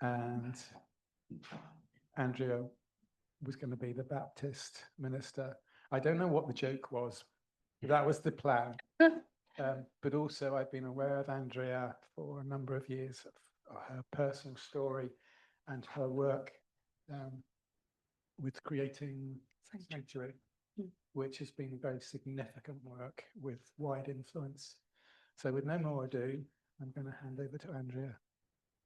and Andrea was going to be the Baptist minister. I don't know what the joke was, but that was the plan. But also I've been aware of Andrea for a number of years, of her personal story and her work with creating Sanctuary, which has been very significant work with wide influence. So with no more ado, I'm going to hand over to Andrea.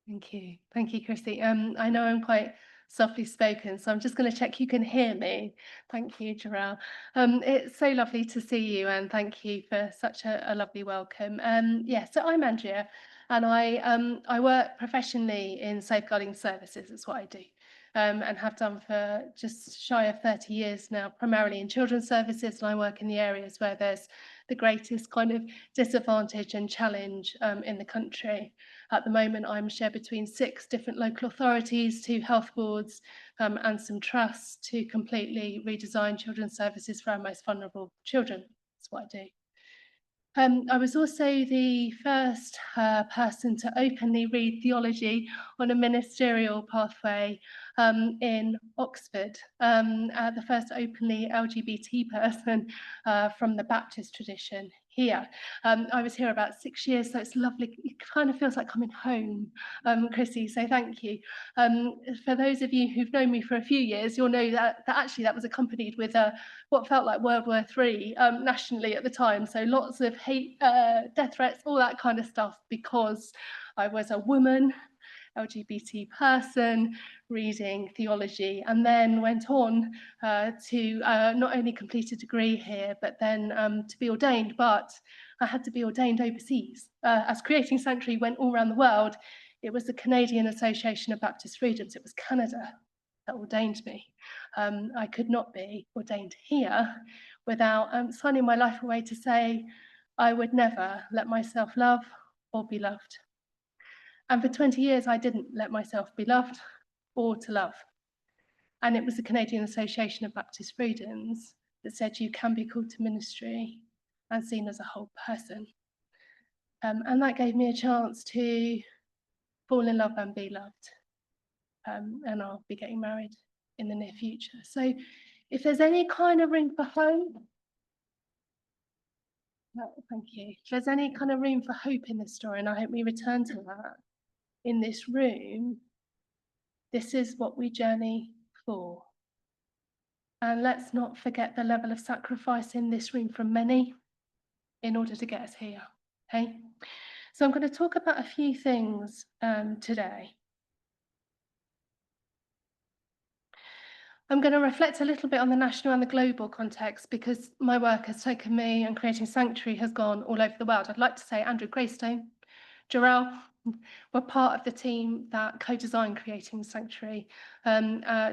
Thank you. Thank you, Chrissy. I know I'm quite softly spoken, so I'm just going to check you can hear me. Thank you, Jarrell. It's so lovely to see you, and thank you for such a lovely welcome. So I'm Andrea, and I work professionally in safeguarding services. That's what I do, and have done for just shy of 30 years now, primarily in children's services, and I work in the areas where there's the greatest kind of disadvantage and challenge in the country. At the moment, I'm shared between 6 different local authorities, 2 health boards, and some trusts to completely redesign children's services for our most vulnerable children. That's what I do. I was also the first person to openly read theology on a ministerial pathway in Oxford, the first openly LGBT person from the Baptist tradition here. I was here about 6 years, so it's lovely. It kind of feels like coming home, Chrissy, so thank you. For those of you who've known me for a few years, you'll know that actually that was accompanied with what felt like World War III nationally at the time. So lots of hate, death threats, all that kind of stuff, because I was a woman, LGBT person, reading theology, and then went on to not only complete a degree here, but then to be ordained. But I had to be ordained overseas. As Creating Sanctuary went all around the world, it was the Canadian Association of Baptist Regents, it was Canada that ordained me. I could not be ordained here without signing my life away to say I would never let myself love or be loved. And for 20 years, I didn't let myself be loved or to love. And it was the Canadian Association of Baptist Regents that said you can be called to ministry and seen as a whole person. And that gave me a chance to fall in love and be loved. And I'll be getting married in the near future. So if there's any kind of room for hope, thank you. If there's any kind of room for hope in this story, and I hope we return to that in this room, this is what we journey for. And let's not forget the level of sacrifice in this room from many in order to get us here, okay? So I'm going to talk about a few things today. I'm going to reflect a little bit on the national and the global context, because my work has taken me, and Creating Sanctuary has gone all over the world. I'd like to say Andrew Greystone, Jarrell were part of the team that co-designed Creating Sanctuary,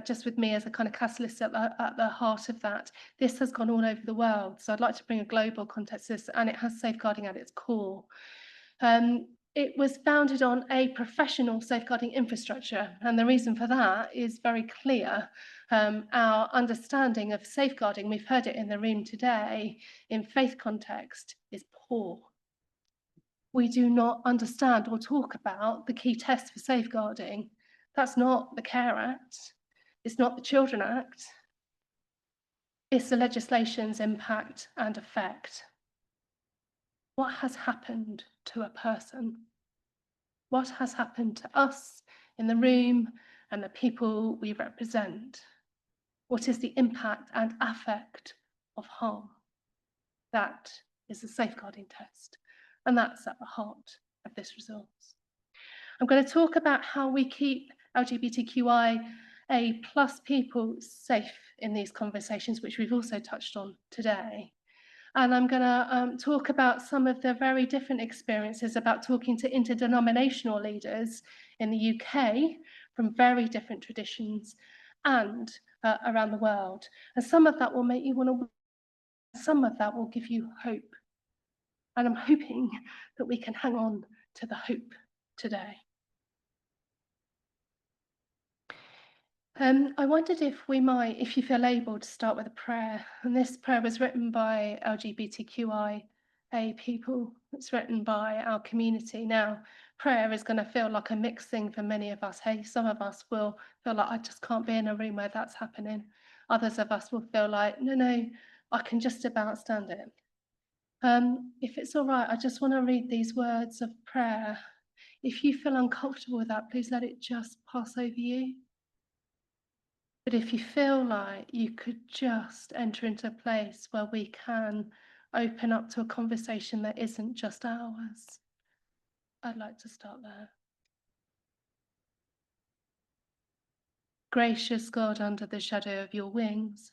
just with me as a kind of catalyst at the heart of that. This has gone all over the world, so I'd like to bring a global context to this, and it has safeguarding at its core. It was founded on a professional safeguarding infrastructure, and the reason for that is very clear. Our understanding of safeguarding, we've heard it in the room today, in faith context, is poor. We do not understand or talk about the key tests for safeguarding. That's not the Care Act, it's not the Children Act, it's the legislation's impact and effect. What has happened to a person? What has happened to us in the room and the people we represent? What is the impact and affect of harm? That is a safeguarding test, and that's at the heart of this resource. I'm going to talk about how we keep LGBTQIA+ people safe in these conversations, which we've also touched on today. And I'm going to talk about some of the very different experiences about talking to interdenominational leaders in the UK from very different traditions and around the world. And some of that will make you want to, some of that will give you hope. And I'm hoping that we can hang on to the hope today. I wondered if we might, if you feel able, to start with a prayer. And this prayer was written by LGBTQI a people. It's written by our community. Now, prayer is going to feel like a mixed thing for many of us. Hey, some of us will feel like I just can't be in a room where that's happening. Others of us will feel like, no, I can just about stand it. If it's all right, I just want to read these words of prayer. If you feel uncomfortable with that, please let it just pass over you. But if you feel like you could just enter into a place where we can open up to a conversation that isn't just ours, I'd like to start there. Gracious God, under the shadow of your wings,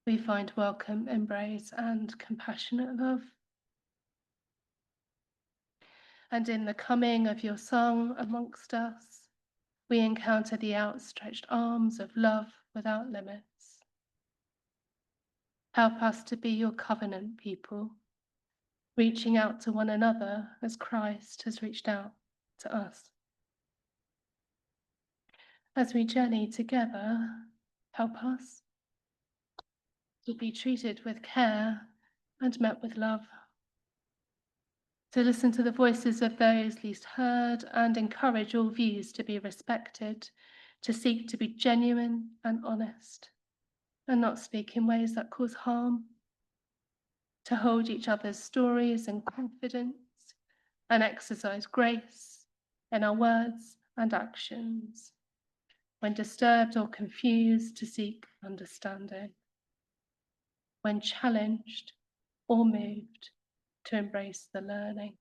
we find welcome, embrace, and compassionate love. And in the coming of your song amongst us, we encounter the outstretched arms of love without limits. Help us to be your covenant people, reaching out to one another as Christ has reached out to us. As we journey together, help us to be treated with care and met with love, to listen to the voices of those least heard and encourage all views to be respected, to seek to be genuine and honest, and not speak in ways that cause harm, to hold each other's stories in confidence and exercise grace in our words and actions. When disturbed or confused, to seek understanding. When challenged or moved, to embrace the learning.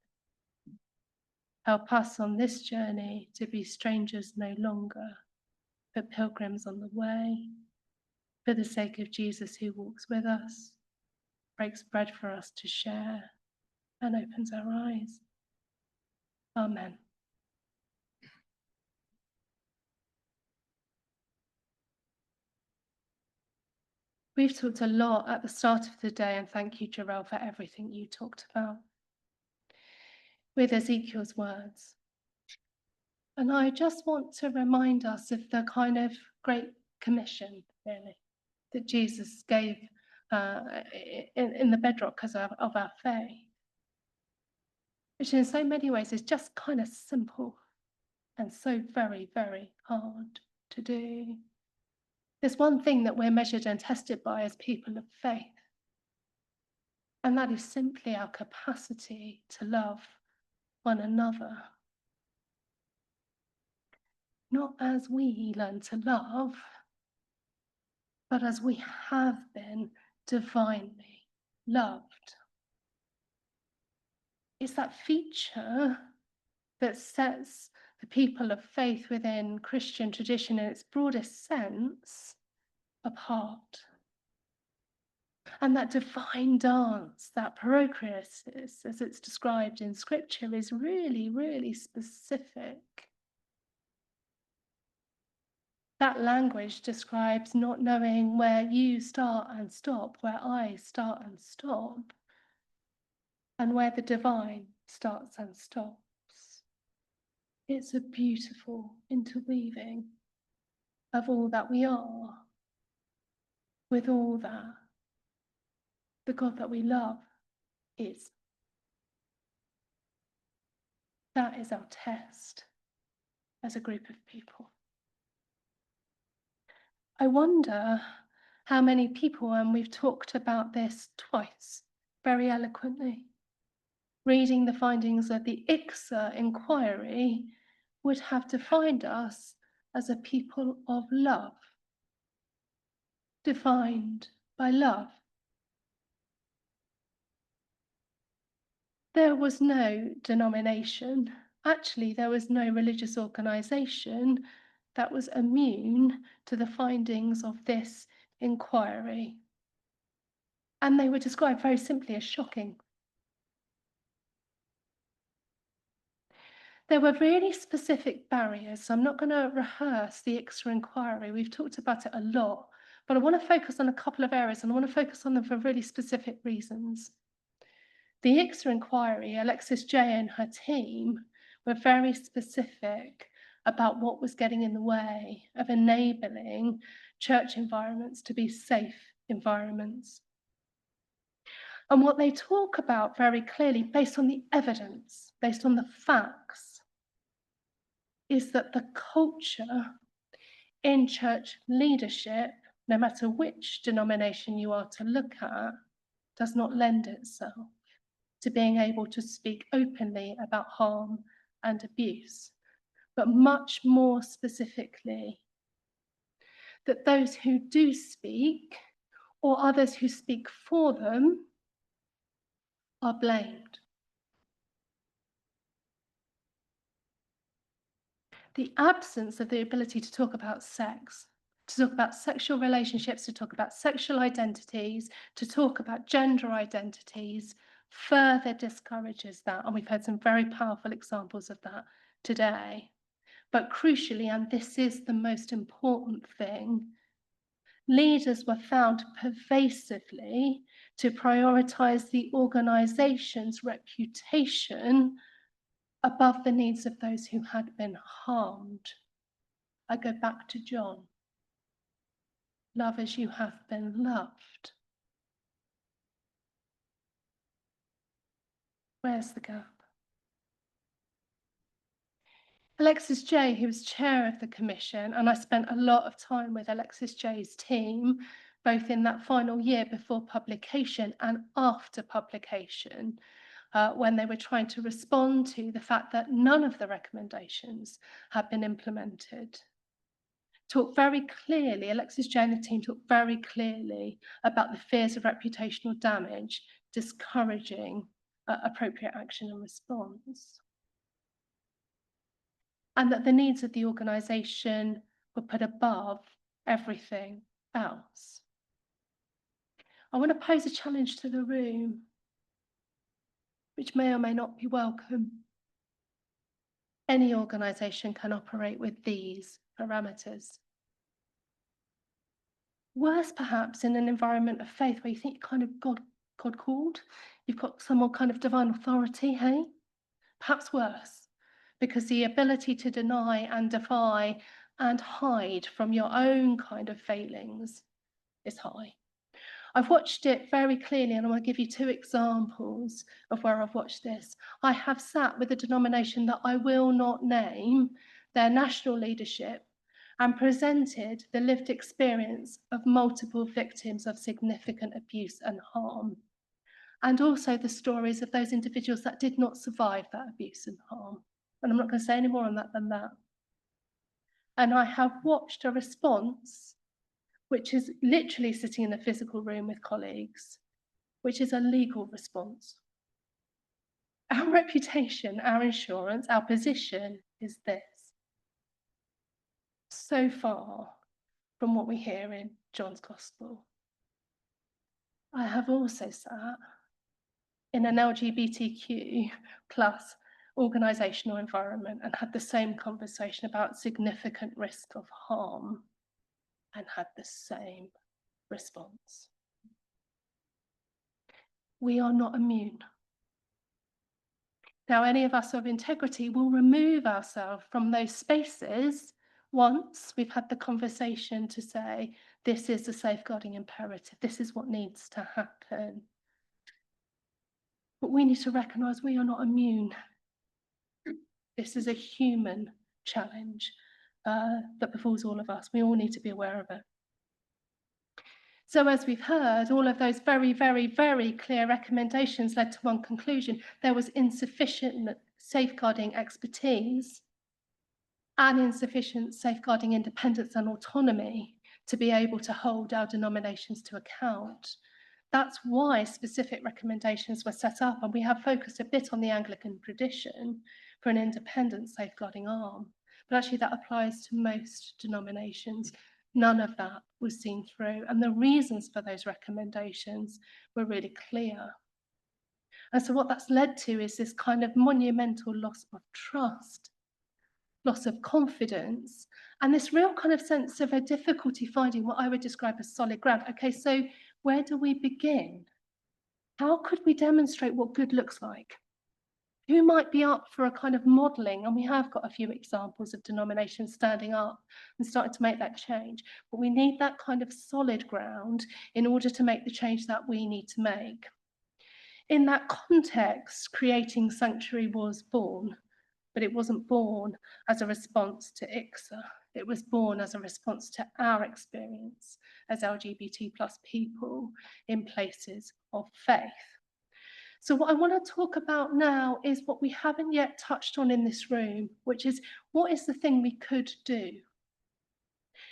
Help us on this journey to be strangers no longer, but pilgrims on the way, for the sake of Jesus who walks with us, breaks bread for us to share, and opens our eyes. Amen. We've talked a lot at the start of the day, and thank you, Jarell, for everything you talked about, with Ezekiel's words. And I just want to remind us of the kind of Great Commission, really, that Jesus gave in the bedrock of our faith, which in so many ways is just kind of simple and so very, very hard to do. There's one thing that we're measured and tested by as people of faith, and that is simply our capacity to love one another. Not as we learn to love, but as we have been divinely loved. It's that feature that sets the people of faith within Christian tradition in its broadest sense apart. And that divine dance, that parochresis, as it's described in Scripture, is really, really specific. That language describes not knowing where you start and stop, where I start and stop, and where the divine starts and stops. It's a beautiful interweaving of all that we are with all that the God that we love is. That is our test as a group of people. I wonder how many people, and we've talked about this twice very eloquently, reading the findings of the Exeter inquiry would have defined us as a people of love, defined by love. There was no denomination, actually there was no religious organisation that was immune to the findings of this inquiry. And they were described very simply as shocking. There were really specific barriers, so I'm not going to rehearse the Exeter inquiry. We've talked about it a lot, but I want to focus on a couple of areas, and I want to focus on them for really specific reasons. The Exeter inquiry, Alexis J and her team were very specific about what was getting in the way of enabling church environments to be safe environments. And what they talk about very clearly, based on the evidence, based on the facts, is that the culture in church leadership, no matter which denomination you are to look at, does not lend itself to being able to speak openly about harm and abuse, but much more specifically, that those who do speak, or others who speak for them, are blamed. The absence of the ability to talk about sex, to talk about sexual relationships, to talk about sexual identities, to talk about gender identities, further discourages that. And we've heard some very powerful examples of that today. But crucially, and this is the most important thing, leaders were found pervasively to prioritise the organisation's reputation above the needs of those who had been harmed. I go back to John. Love as you have been loved. Where's the gap? Alexis Jay, who was chair of the commission, and I spent a lot of time with Alexis Jay's team, both in that final year before publication and after publication, when they were trying to respond to the fact that none of the recommendations had been implemented. Talked very clearly, Alexis Jay and the team talked very clearly about the fears of reputational damage, discouraging appropriate action and response. And that the needs of the organisation were put above everything else. I want to pose a challenge to the room, which may or may not be welcome. Any organisation can operate with these parameters. Worse, perhaps, in an environment of faith where you think you're kind of God called, you've got some more kind of divine authority, hey? Perhaps worse, because the ability to deny and defy and hide from your own kind of failings is high. I've watched it very clearly, and I want to give you two examples of where I've watched this. I have sat with a denomination that I will not name, their national leadership, and presented the lived experience of multiple victims of significant abuse and harm, and also the stories of those individuals that did not survive that abuse and harm. And I'm not going to say any more on that than that. And I have watched a response, which is literally sitting in a physical room with colleagues, which is a legal response. Our reputation, our insurance, our position is this. So far from what we hear in John's Gospel. I have also sat in an LGBTQ plus organisational environment and had the same conversation about significant risk of harm and had the same response. We are not immune. Now, any of us of integrity will remove ourselves from those spaces once we've had the conversation to say, this is a safeguarding imperative, this is what needs to happen. But we need to recognise we are not immune. This is a human challenge that befalls all of us. We all need to be aware of it. So as we've heard, all of those very, very, very clear recommendations led to one conclusion. There was insufficient safeguarding expertise and insufficient safeguarding independence and autonomy to be able to hold our denominations to account. That's why specific recommendations were set up, and we have focused a bit on the Anglican tradition for an independent safeguarding arm. But actually that applies to most denominations. None of that was seen through, and the reasons for those recommendations were really clear. And so what that's led to is this kind of monumental loss of trust, loss of confidence, and this real kind of sense of a difficulty finding what I would describe as solid ground. Okay, so where do we begin? How could we demonstrate what good looks like? Who might be up for a kind of modelling? And we have got a few examples of denominations standing up and starting to make that change. But we need that kind of solid ground in order to make the change that we need to make. in that context, Creating Sanctuary was born, but it wasn't born as a response to ICSA. It was born as a response to our experience as LGBT plus people in places of faith. So what I want to talk about now is what we haven't yet touched on in this room, which is what is the thing we could do?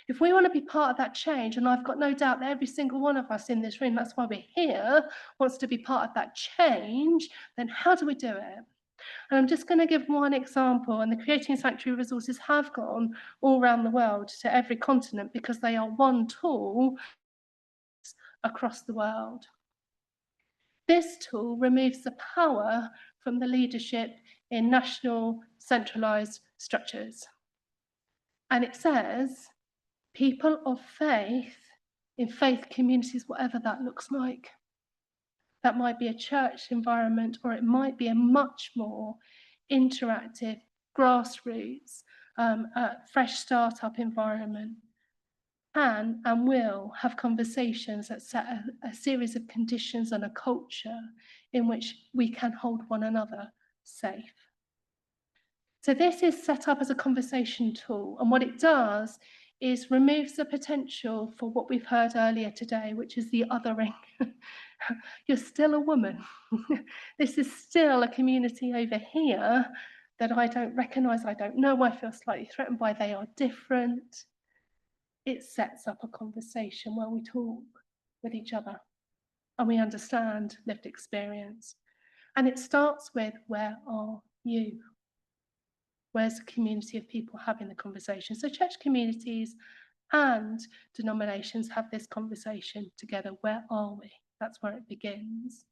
If we want to be part of that change, and I've got no doubt that every single one of us in this room, that's why we're here, wants to be part of that change, then how do we do it? And I'm just going to give one example, and the Creating Sanctuary resources have gone all around the world to every continent because they are one tool across the world. This tool removes the power from the leadership in national centralised structures. And it says, people of faith in faith communities, whatever that looks like. That might be a church environment, or it might be a much more interactive, grassroots, fresh startup environment, can and will have conversations that set a series of conditions and a culture in which we can hold one another safe. So this is set up as a conversation tool, and what it does is removes the potential for what we've heard earlier today, which is the othering. You're still a woman. This is still a community over here that I don't recognise, I don't know, I feel slightly threatened by, they are different. It sets up a conversation where we talk with each other and we understand lived experience. And it starts with, where are you? Where's the community of people having the conversation? So church communities and denominations have this conversation together. Where are we? That's where it begins.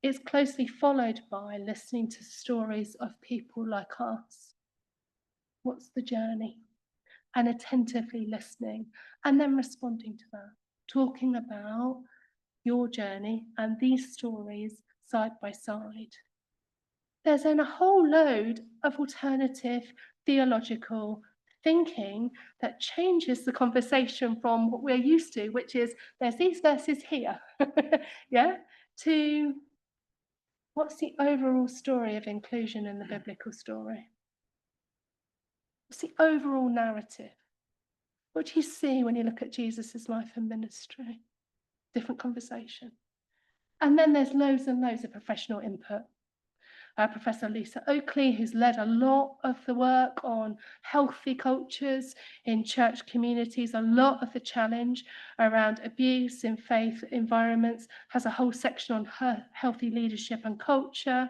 It's closely followed by listening to stories of people like us. What's the journey? And attentively listening and then responding to that, talking about your journey and these stories side by side. There's then a whole load of alternative theological thinking that changes the conversation from what we're used to, which is there's these verses here, yeah, to what's the overall story of inclusion in the biblical story? What's the overall narrative? What do you see when you look at Jesus' life and ministry? Different conversation. And then there's loads and loads of professional input. Professor Lisa Oakley, who's led a lot of the work on healthy cultures in church communities, a lot of the challenge around abuse in faith environments, has a whole section on her healthy leadership and culture.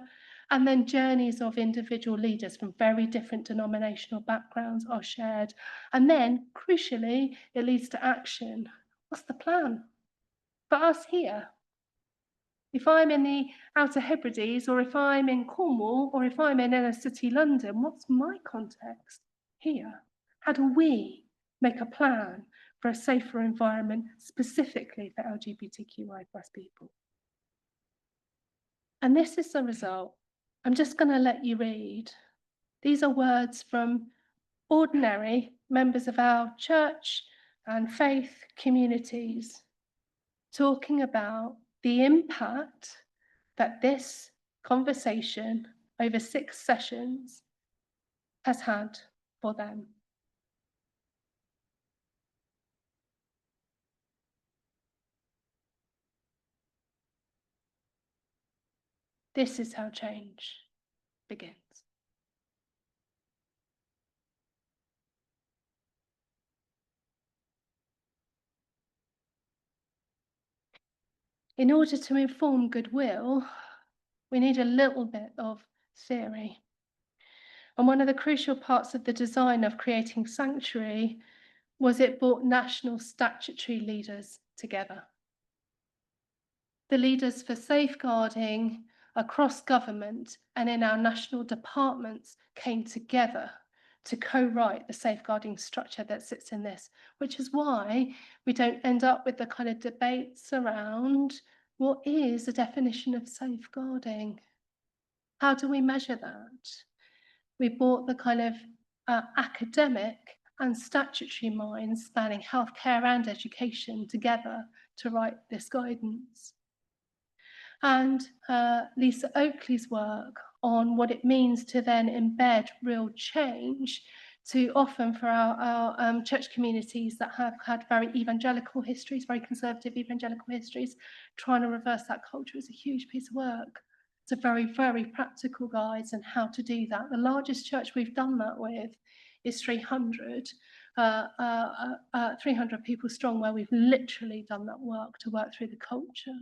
And then journeys of individual leaders from very different denominational backgrounds are shared. And then, crucially, it leads to action. What's the plan for us here? If I'm in the Outer Hebrides, or if I'm in Cornwall, or if I'm in inner city London, what's my context here? How do we make a plan for a safer environment specifically for LGBTQI+ people? And this is the result. I'm just going to let you read. These are words from ordinary members of our church and faith communities talking about the impact that this conversation over 6 sessions has had for them. This is how change begins. In order to inform goodwill, we need a little bit of theory. And one of the crucial parts of the design of Creating Sanctuary was it brought national statutory leaders together. The leaders for safeguarding across government and in our national departments came together to co-write the safeguarding structure that sits in this, which is why we don't end up with the kind of debates around what is the definition of safeguarding? How do we measure that? We brought the kind of academic and statutory minds spanning healthcare and education together to write this guidance. And Lisa Oakley's work on what it means to then embed real change to often for our church communities that have had very evangelical histories, very conservative evangelical histories, trying to reverse that culture is a huge piece of work. It's a very, very practical guides on how to do that. The largest church we've done that with is 300 people strong, where we've literally done that work to work through the culture.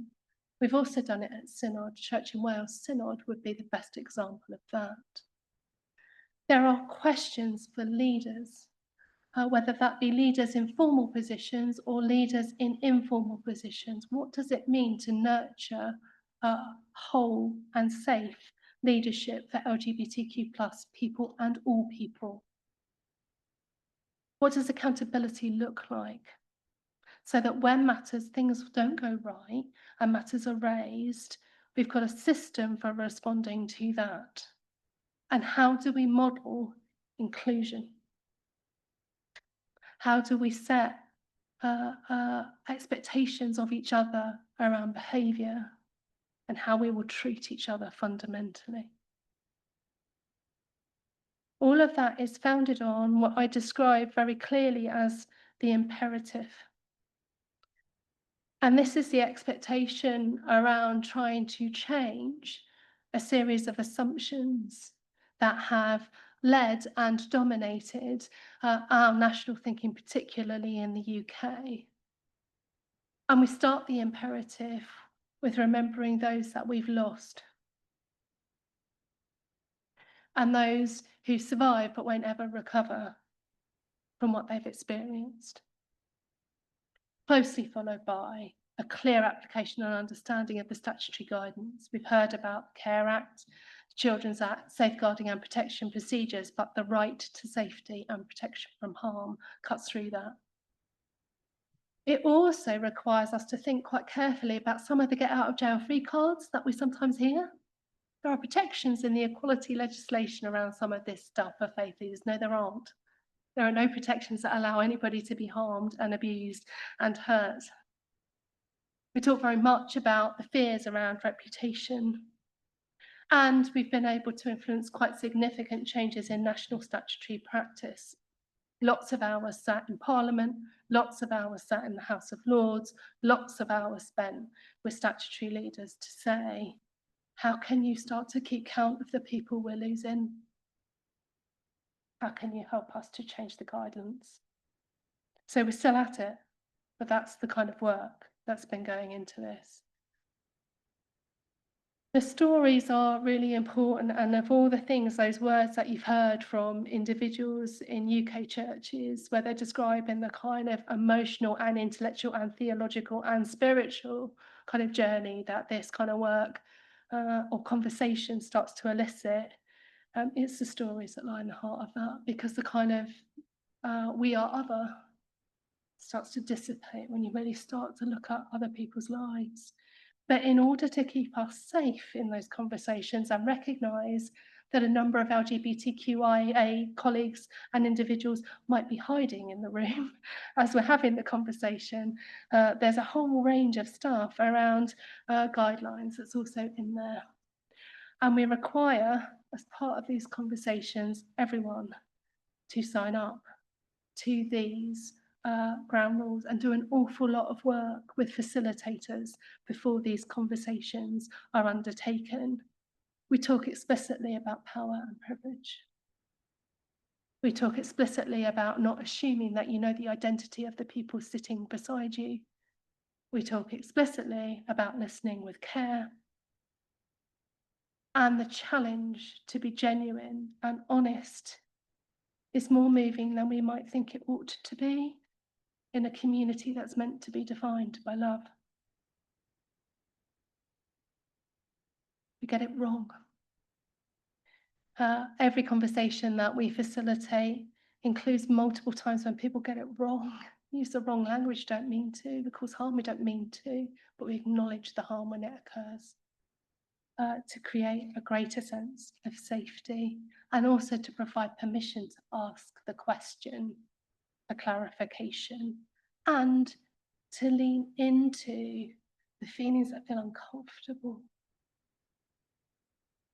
We've also done it at Synod, Church in Wales. Synod would be the best example of that. There are questions for leaders, whether that be leaders in formal positions or leaders in informal positions. What does it mean to nurture whole and safe leadership for LGBTQ+ people and all people? What does accountability look like? So that when things don't go right and matters are raised, we've got a system for responding to that. And how do we model inclusion? How do we set expectations of each other around behaviour and how we will treat each other fundamentally? All of that is founded on what I describe very clearly as the imperative. And this is the expectation around trying to change a series of assumptions that have led and dominated our national thinking, particularly in the UK. And we start the imperative with remembering those that we've lost and those who survive but won't ever recover from what they've experienced. Closely followed by a clear application and understanding of the statutory guidance. We've heard about the Care Act, Children's Act, safeguarding and protection procedures, but the right to safety and protection from harm cuts through that. It also requires us to think quite carefully about some of the get out of jail free cards that we sometimes hear. There are protections in the equality legislation around some of this stuff for faith leaders. No, there aren't. There are no protections that allow anybody to be harmed and abused and hurt. We talk very much about the fears around reputation. And we've been able to influence quite significant changes in national statutory practice. Lots of hours sat in Parliament, lots of hours sat in the House of Lords, lots of hours spent with statutory leaders to say, how can you start to keep count of the people we're losing? How can you help us to change the guidance? So we're still at it, but that's the kind of work that's been going into this. The stories are really important, and of all the things, those words that you've heard from individuals in UK churches, where they're describing the kind of emotional and intellectual and theological and spiritual kind of journey that this kind of work or conversation starts to elicit, it's the stories that lie in the heart of that, because the kind of we are other starts to dissipate when you really start to look at other people's lives. But in order to keep us safe in those conversations and recognise that a number of LGBTQIA colleagues and individuals might be hiding in the room as we're having the conversation, there's a whole range of stuff around guidelines that's also in there. And we require, as part of these conversations, everyone to sign up to these ground rules and do an awful lot of work with facilitators before these conversations are undertaken. We talk explicitly about power and privilege. We talk explicitly about not assuming that you know the identity of the people sitting beside you. We talk explicitly about listening with care. And the challenge to be genuine and honest is more moving than we might think it ought to be in a community that's meant to be defined by love. We get it wrong. Every conversation that we facilitate includes multiple times when people get it wrong, use the wrong language, don't mean to, we cause harm, we don't mean to, but we acknowledge the harm when it occurs. To create a greater sense of safety, and also to provide permission to ask the question, a clarification, and to lean into the feelings that feel uncomfortable.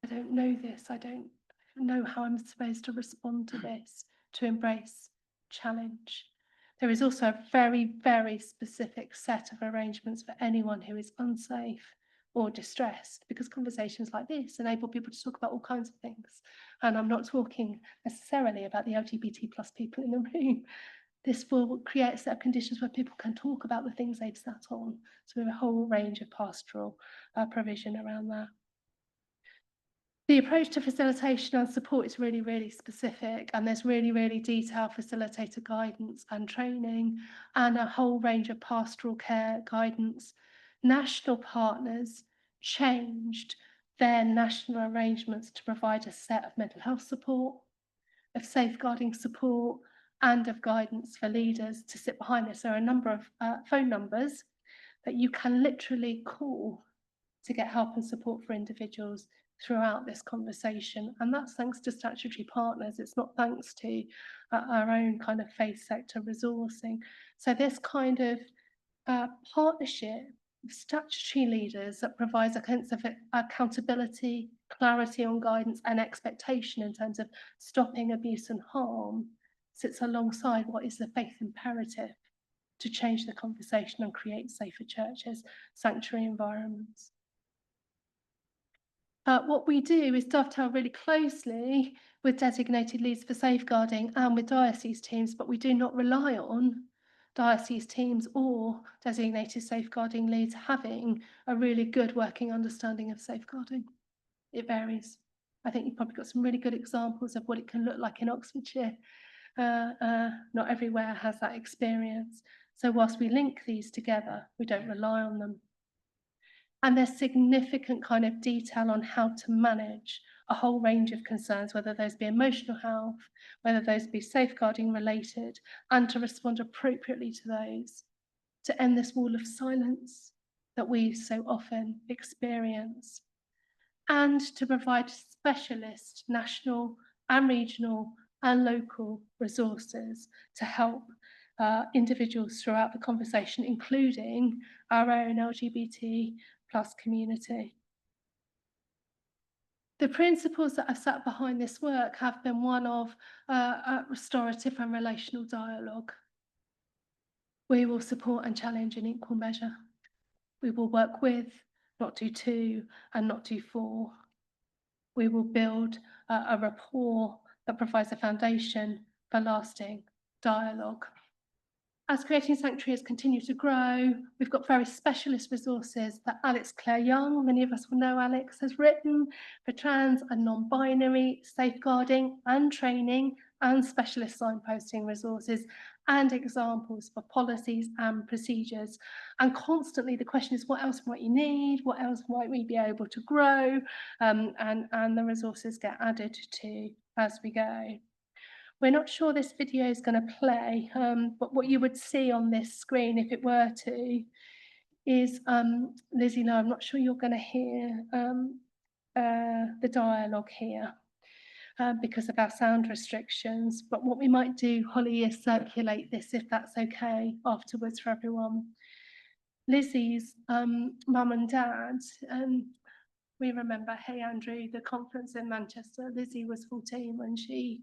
I don't know this, I don't know how I'm supposed to respond to this, to embrace challenge. There is also a very, very specific set of arrangements for anyone who is unsafe or distressed, because conversations like this enable people to talk about all kinds of things. And I'm not talking necessarily about the LGBT plus people in the room. This will create a set of conditions where people can talk about the things they've sat on. So we have a whole range of pastoral provision around that. The approach to facilitation and support is really, really specific, and there's really, really detailed facilitator guidance and training and a whole range of pastoral care guidance. National partners changed their national arrangements to provide a set of mental health support, of safeguarding support, and of guidance for leaders to sit behind this. There are a number of phone numbers that you can literally call to get help and support for individuals throughout this conversation. And that's thanks to statutory partners. It's not thanks to our own kind of faith sector resourcing. So this kind of partnership of statutory leaders that provides a sense of accountability, clarity on guidance and expectation in terms of stopping abuse and harm sits alongside what is the faith imperative to change the conversation and create safer churches, sanctuary environments. What we do is dovetail really closely with designated leads for safeguarding and with diocese teams, but we do not rely on diocese teams or designated safeguarding leads having a really good working understanding of safeguarding. It varies. I think you've probably got some really good examples of what it can look like in Oxfordshire. Not everywhere has that experience. So whilst we link these together, we don't rely on them. And there's significant kind of detail on how to manage a whole range of concerns, whether those be emotional health, whether those be safeguarding related, and to respond appropriately to those, to end this wall of silence that we so often experience, and to provide specialist national and regional and local resources to help individuals throughout the conversation, including our own LGBT plus community. The principles that have sat behind this work have been one of restorative and relational dialogue. We will support and challenge in equal measure. We will work with, not do to, and not do for. We will build a rapport that provides a foundation for lasting dialogue. As Creating Sanctuary has continued to grow, we've got very specialist resources that Alex Clare Young, many of us will know Alex, has written for trans and non-binary safeguarding and training and specialist signposting resources and examples for policies and procedures. And constantly the question is, what else might you need? What else might we be able to grow? And the resources get added to as we go. We're not sure this video is going to play, but what you would see on this screen, if it were to, is Lizzie, no, I'm not sure you're going to hear the dialogue here because of our sound restrictions. But what we might do, Holly, is circulate this, if that's okay, afterwards for everyone. Lizzie's mum and dad, we remember, hey Andrew, the conference in Manchester. Lizzie was 14 when she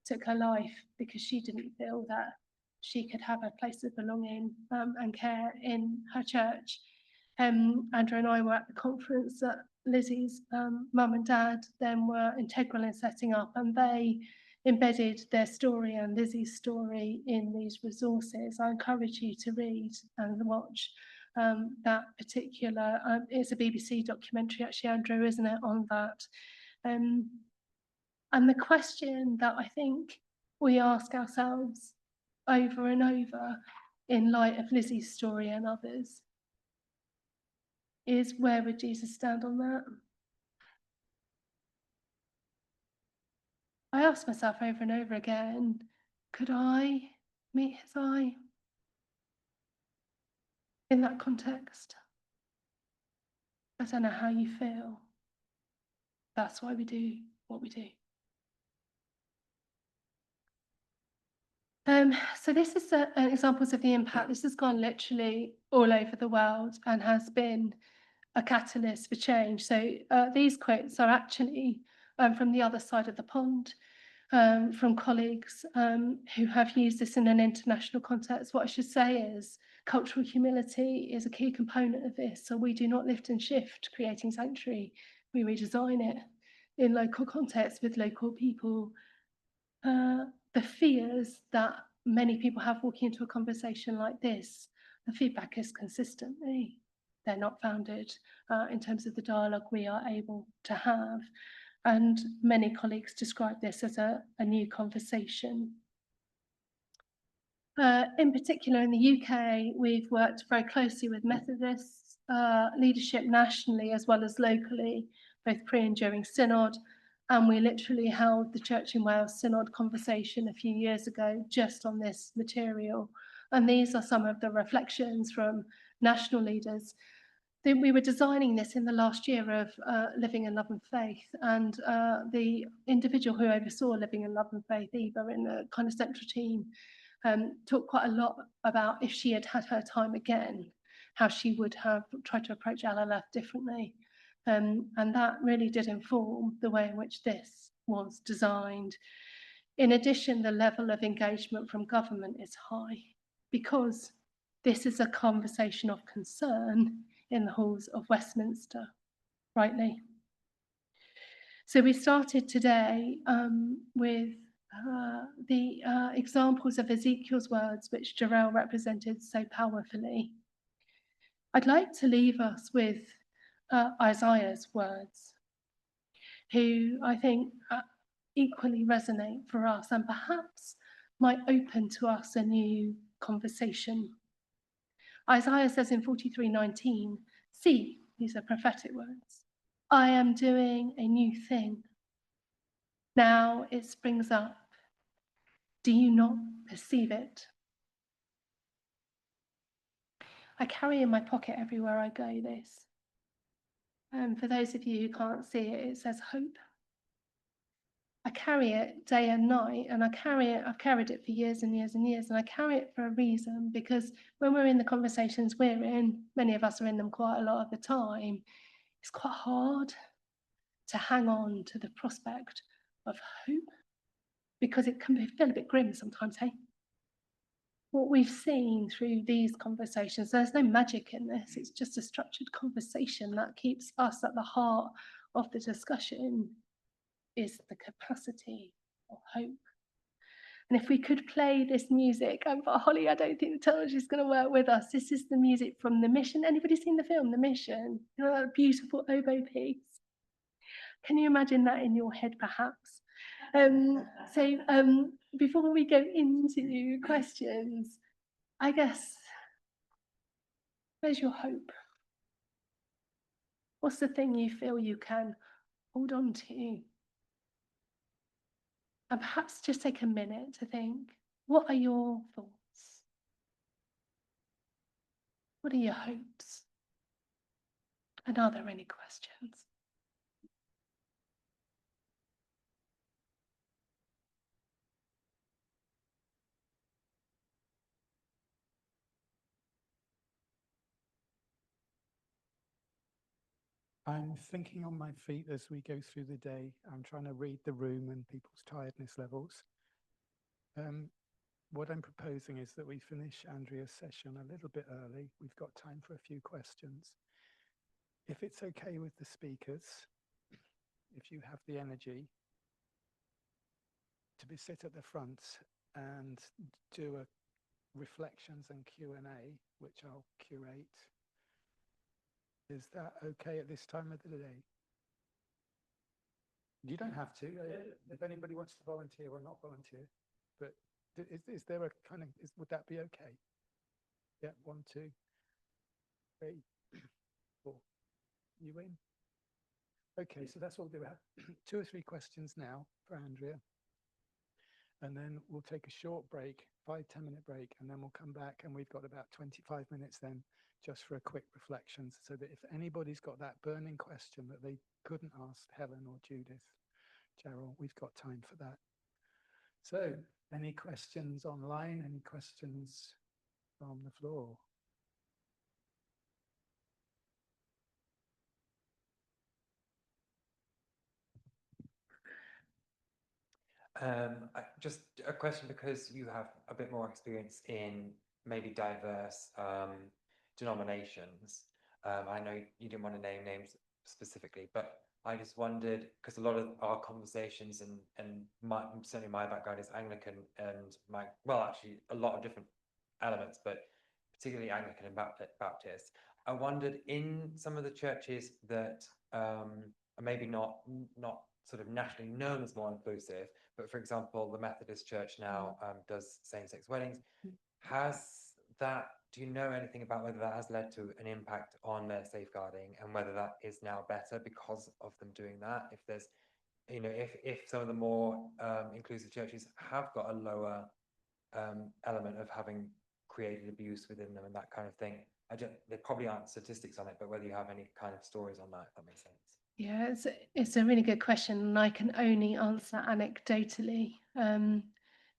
took her life because she didn't feel that she could have a place of belonging and care in her church. Andrew and I were at the conference that Lizzie's mum and dad then were integral in setting up, and they embedded their story and Lizzie's story in these resources. I encourage you to read and watch that particular, it's a BBC documentary actually, Andrew, isn't it, on that. And the question that I think we ask ourselves over and over in light of Lizzie's story and others is, where would Jesus stand on that? I ask myself over and over again, could I meet his eye in that context? I don't know how you feel. That's why we do what we do. So this is examples of the impact. This has gone literally all over the world and has been a catalyst for change. So these quotes are actually from the other side of the pond, from colleagues who have used this in an international context. What I should say is cultural humility is a key component of this. So we do not lift and shift creating sanctuary. We redesign it in local context with local people. The fears that many people have walking into a conversation like this, the feedback is consistently, they're not founded in terms of the dialogue we are able to have. And many colleagues describe this as a new conversation. In particular, in the UK, we've worked very closely with Methodists leadership nationally as well as locally, both pre and during Synod. And we literally held the Church in Wales Synod conversation a few years ago just on this material. And these are some of the reflections from national leaders. We were designing this in the last year of Living in Love and Faith, and the individual who oversaw Living in Love and Faith, Eva, in the kind of central team, talked quite a lot about if she had had her time again, how she would have tried to approach LLF differently. And that really did inform the way in which this was designed. In addition, the level of engagement from government is high because this is a conversation of concern in the halls of Westminster, rightly. So we started today with the examples of Ezekiel's words, which Jarell represented so powerfully. I'd like to leave us with Isaiah's words, who I think equally resonate for us and perhaps might open to us a new conversation. Isaiah says in 43:19, "See," these are prophetic words, "I am doing a new thing. Now it springs up. Do you not perceive it?" I carry in my pocket everywhere I go this. And for those of you who can't see it, it says hope. I carry it day and night, and I've carried it for years and years and years, and I carry it for a reason, because when we're in the conversations we're in, many of us are in them quite a lot of the time, it's quite hard to hang on to the prospect of hope, because it can feel a bit grim sometimes, hey? What we've seen through these conversations, there's no magic in this, it's just a structured conversation that keeps us at the heart of the discussion, is the capacity of hope. And if we could play this music, and for Holly, I don't think the technology is going to work with us. This is the music from The Mission. Anybody seen the film, The Mission? You know, that beautiful oboe piece? Can you imagine that in your head, perhaps? Before we go into questions, I guess, where's your hope? What's the thing you feel you can hold on to? And perhaps just take a minute to think, what are your thoughts? What are your hopes? And are there any questions? I'm thinking on my feet as we go through the day. I'm trying to read the room and people's tiredness levels. What I'm proposing is that we finish Andrea's session a little bit early. We've got time for a few questions. If it's okay with the speakers, if you have the energy to sit at the front and do a reflections and Q&A, which I'll curate. Is that okay at this time of the day? You don't have to, if anybody wants to volunteer or not volunteer, but is there a kind of, would that be okay? Yeah, 1, 2, 3, 4. You in? Okay, so that's what we'll do. We have 2 or 3 questions now for Andrea. And then we'll take a short break, 5-10 minute break, and then we'll come back, and we've got about 25 minutes then just for a quick reflections, so that if anybody's got that burning question that they couldn't ask Helen or Judith, Gerald, we've got time for that. So Any questions online? Any questions from the floor? Just a question, because you have a bit more experience in maybe diverse denominations. I know you didn't want to name names specifically, but I just wondered, because a lot of our conversations and certainly my background is Anglican, and actually a lot of different elements, but particularly Anglican and Baptist. I wondered, in some of the churches that are maybe not sort of nationally known as more inclusive, but for example, the Methodist Church now does same-sex weddings. Do you know anything about whether that has led to an impact on their safeguarding, and whether that is now better because of them doing that? If there's, if some of the more inclusive churches have got a lower element of having created abuse within them and that kind of thing. There probably aren't statistics on it, but whether you have any kind of stories on that, if that makes sense. Yeah, it's a really good question, and I can only answer anecdotally.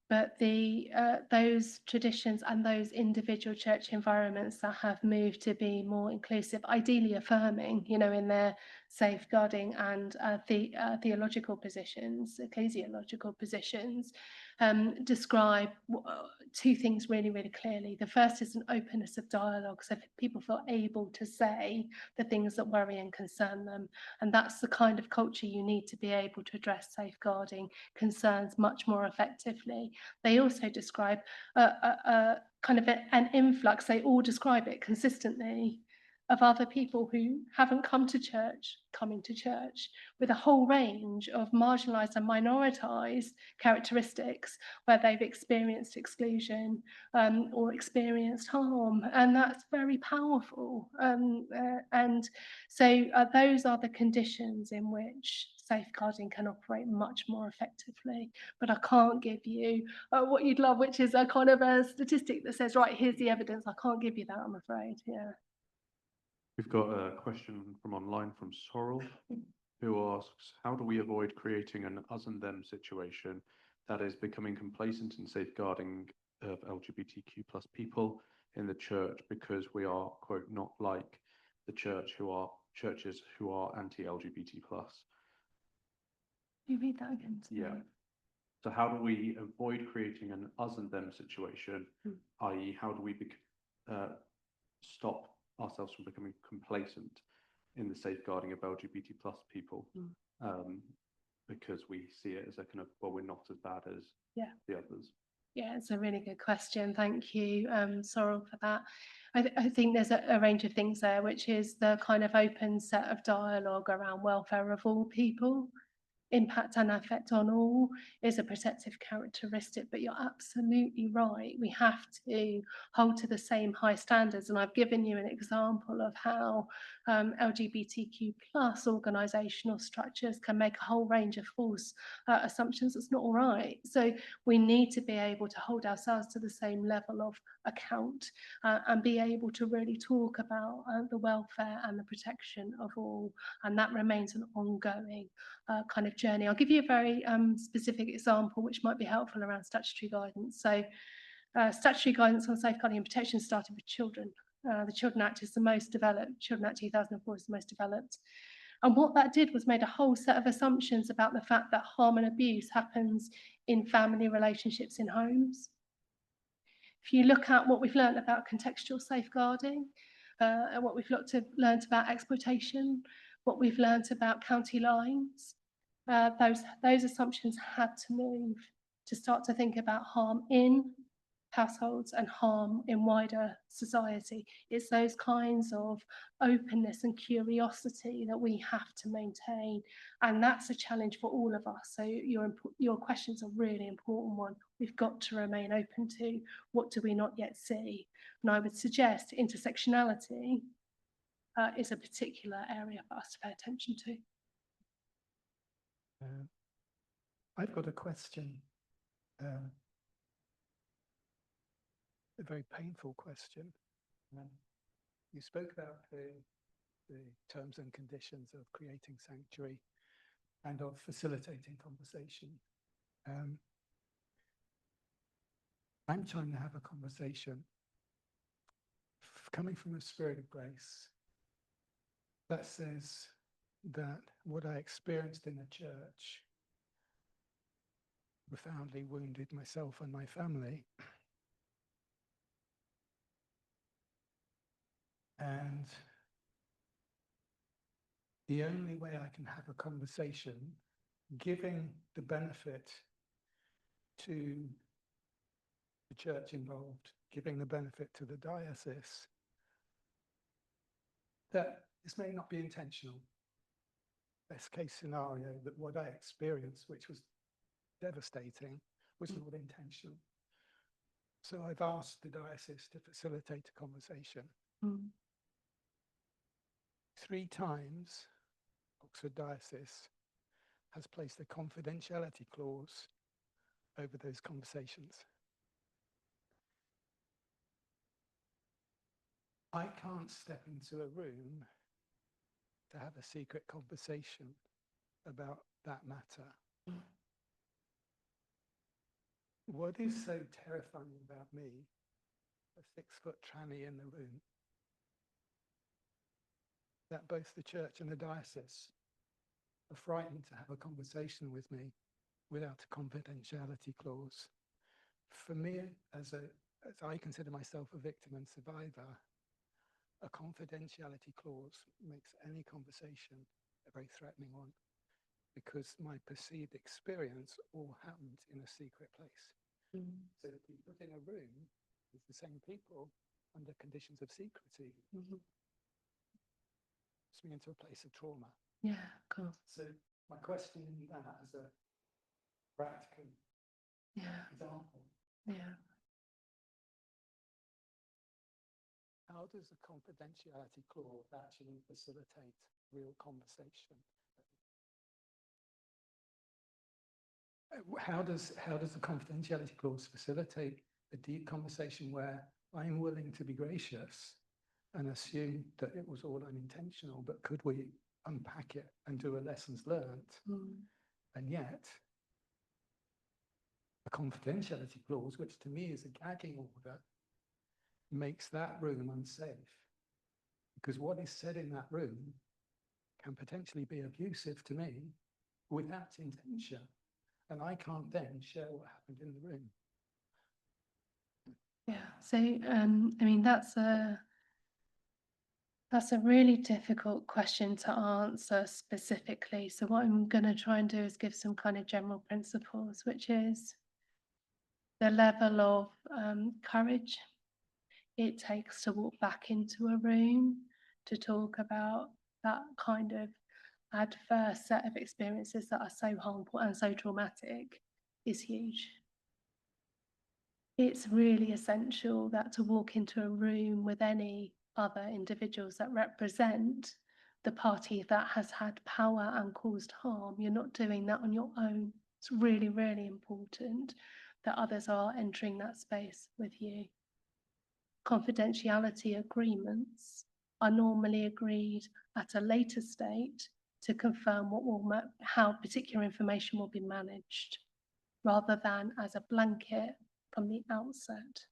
But those traditions and those individual church environments that have moved to be more inclusive, ideally affirming, in their safeguarding and theological positions, ecclesiological positions, describe two things really, really clearly. The first is an openness of dialogue, so people feel able to say the things that worry and concern them. And that's the kind of culture you need to be able to address safeguarding concerns much more effectively. They also describe kind of an influx, they all describe it consistently, of other people who haven't come to church, coming to church, with a whole range of marginalised and minoritized characteristics where they've experienced exclusion or experienced harm. And that's very powerful. And so those are the conditions in which safeguarding can operate much more effectively. But I can't give you what you'd love, which is a kind of a statistic that says, right, here's the evidence. I can't give you that, I'm afraid. Yeah. We've got a question from online from Sorrel, who asks, how do we avoid creating an us and them situation that is becoming complacent in safeguarding of LGBTQ plus people in the church, because we are, quote, not like the churches who are anti-LGBT plus? You read that again? Yeah. So how do we avoid creating an us and them situation, i.e. how do we stop ourselves from becoming complacent in the safeguarding of LGBT plus people, because we see it as a kind of, well, we're not as bad as the others. Yeah, it's a really good question. Thank you, Sorrel, for that. I think there's a range of things there, which is the kind of open set of dialogue around welfare of all people. Impact and effect on all is a protective characteristic, but you're absolutely right. We have to hold to the same high standards. And I've given you an example of how LGBTQ plus organisational structures can make a whole range of false assumptions. That's not all right. So we need to be able to hold ourselves to the same level of account and be able to really talk about the welfare and the protection of all. And that remains an ongoing kind of journey. I'll give you a very specific example which might be helpful around statutory guidance. So statutory guidance on safeguarding and protection started with children. The Children Act is the most developed. Children Act 2004 is the most developed. And what that did was made a whole set of assumptions about the fact that harm and abuse happens in family relationships in homes. If you look at what we've learned about contextual safeguarding, and what we've learned about exploitation, what we've learned about county lines, those assumptions had to move to start to think about harm in households and harm in wider society. It's those kinds of openness and curiosity that we have to maintain, and that's a challenge for all of us. So your question's a really important one. We've got to remain open to what do we not yet see, and I would suggest intersectionality is a particular area for us to pay attention to. I've got a question, a very painful question. You spoke about the terms and conditions of creating sanctuary and of facilitating conversation. I'm trying to have a conversation coming from a spirit of grace that says that what I experienced in the church profoundly wounded myself and my family. And the only way I can have a conversation, giving the benefit to the church involved, giving the benefit to the diocese, that this may not be intentional. Best case scenario, that what I experienced, which was devastating, was not intentional. So I've asked the diocese to facilitate a conversation. 3 times, Oxford Diocese has placed a confidentiality clause over those conversations. I can't step into a room to have a secret conversation about that matter. What is so terrifying about me, a 6-foot tranny in the room, that both the church and the diocese are frightened to have a conversation with me without a confidentiality clause. For me, as I consider myself a victim and survivor, a confidentiality clause makes any conversation a very threatening one, because my perceived experience all happened in a secret place. So to be put in a room with the same people under conditions of secrecy puts me into a place of trauma. Yeah, cool. So my question in that as a practical example, how does a confidentiality clause actually facilitate real conversation? How does the confidentiality clause facilitate a deep conversation where I'm willing to be gracious and assume that it was all unintentional, but could we unpack it and do a lessons learned? And yet, a confidentiality clause, which to me is a gagging order, makes that room unsafe, because what is said in that room can potentially be abusive to me without intention, and I can't then share what happened in the room. Yeah, so I mean, that's a really difficult question to answer specifically. So what I'm going to try and do is give some kind of general principles, which is the level of courage it takes to walk back into a room to talk about that kind of adverse set of experiences that are so harmful and so traumatic is huge. It's really essential that to walk into a room with any other individuals that represent the party that has had power and caused harm, you're not doing that on your own. It's really, really important that others are entering that space with you. Confidentiality agreements are normally agreed at a later state to confirm how particular information will be managed, rather than as a blanket from the outset.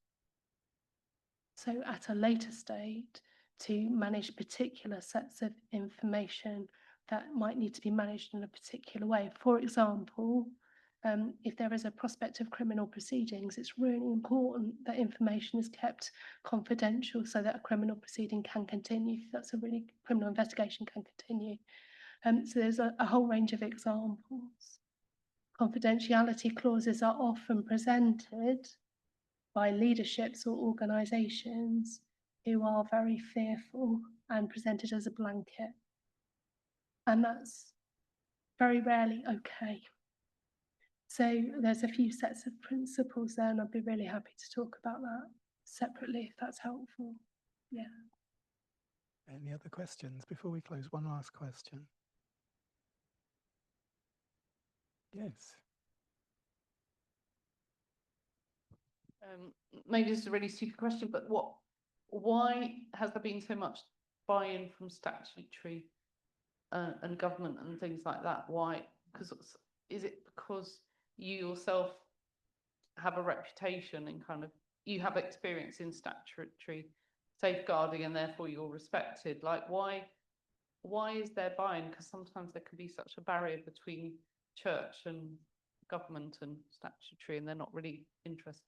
So at a later state, to manage particular sets of information that might need to be managed in a particular way. For example, if there is a prospect of criminal proceedings, it's really important that information is kept confidential so that a criminal proceeding can continue. That's a really criminal investigation can continue. So there's a whole range of examples. Confidentiality clauses are often presented by leaderships or organisations who are very fearful and presented as a blanket. And that's very rarely okay. So there's a few sets of principles there, and I'd be really happy to talk about that separately if that's helpful. Yeah. Any other questions before we close? One last question. Yes. Maybe this is a really stupid question, but why has there been so much buy-in from statutory and government and things like that? Why? Because is it because you yourself have a reputation and kind of, you have experience in statutory safeguarding and therefore you're respected. Like, why is there buy-in? Because sometimes there can be such a barrier between church and government and statutory, and they're not really interested.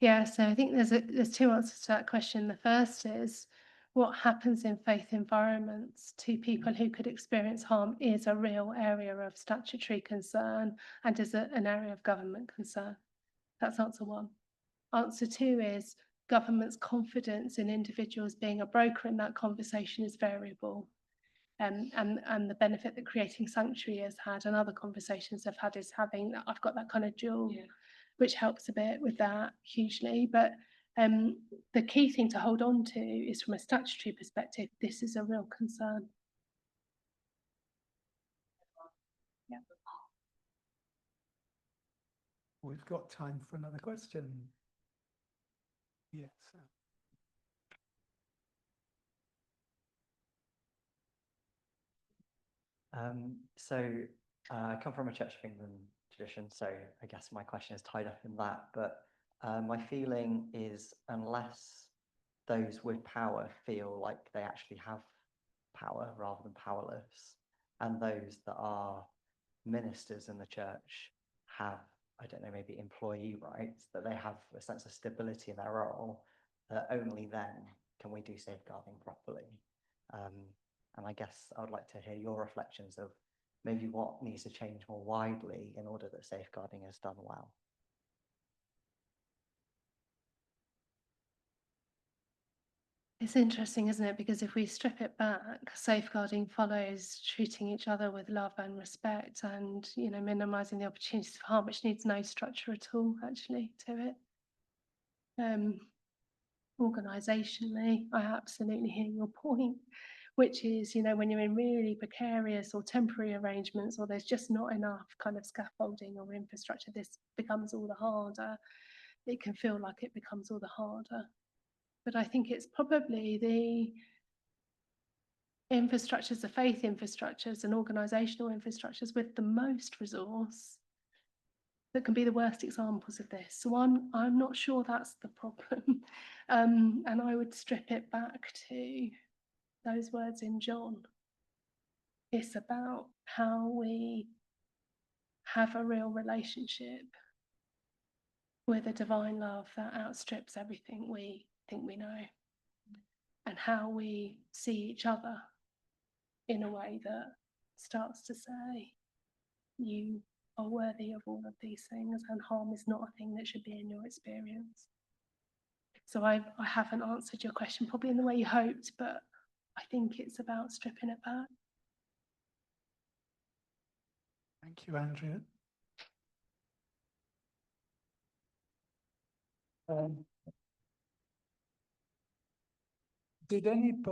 Yeah, so I think there's two answers to that question. The first is what happens in faith environments to people who could experience harm is a real area of statutory concern and is an area of government concern. That's answer one. Answer two is government's confidence in individuals being a broker in that conversation is variable. And the benefit that creating sanctuary has had and other conversations I've had is having that I've got that kind of dual, which helps a bit with that hugely. But the key thing to hold on to is from a statutory perspective, this is a real concern. Yeah. We've got time for another question. Yes. I come from a Church of England tradition, so I guess my question is tied up in that. But my feeling is unless those with power feel like they actually have power rather than powerless, and those that are ministers in the church have, I don't know, maybe employee rights, that they have a sense of stability in their role, that only then can we do safeguarding properly. And I guess I would like to hear your reflections of maybe what needs to change more widely in order that safeguarding is done well. It's interesting, isn't it? Because if we strip it back, safeguarding follows treating each other with love and respect and, you know, minimizing the opportunities for harm, which needs no structure at all, actually, to it. Organisationally, I absolutely hear your point, which is, you know, when you're in really precarious or temporary arrangements, or there's just not enough kind of scaffolding or infrastructure, this becomes all the harder. It can feel like it becomes all the harder. But I think it's probably the infrastructures, the faith infrastructures and organisational infrastructures with the most resource that can be the worst examples of this. So I'm not sure that's the problem. And I would strip it back to those words in John. It's about how we have a real relationship with a divine love that outstrips everything we think we know, and how we see each other in a way that starts to say, you are worthy of all of these things, and harm is not a thing that should be in your experience. So I haven't answered your question probably in the way you hoped, but I think it's about stripping it back. Thank you, Andrea. Did anybody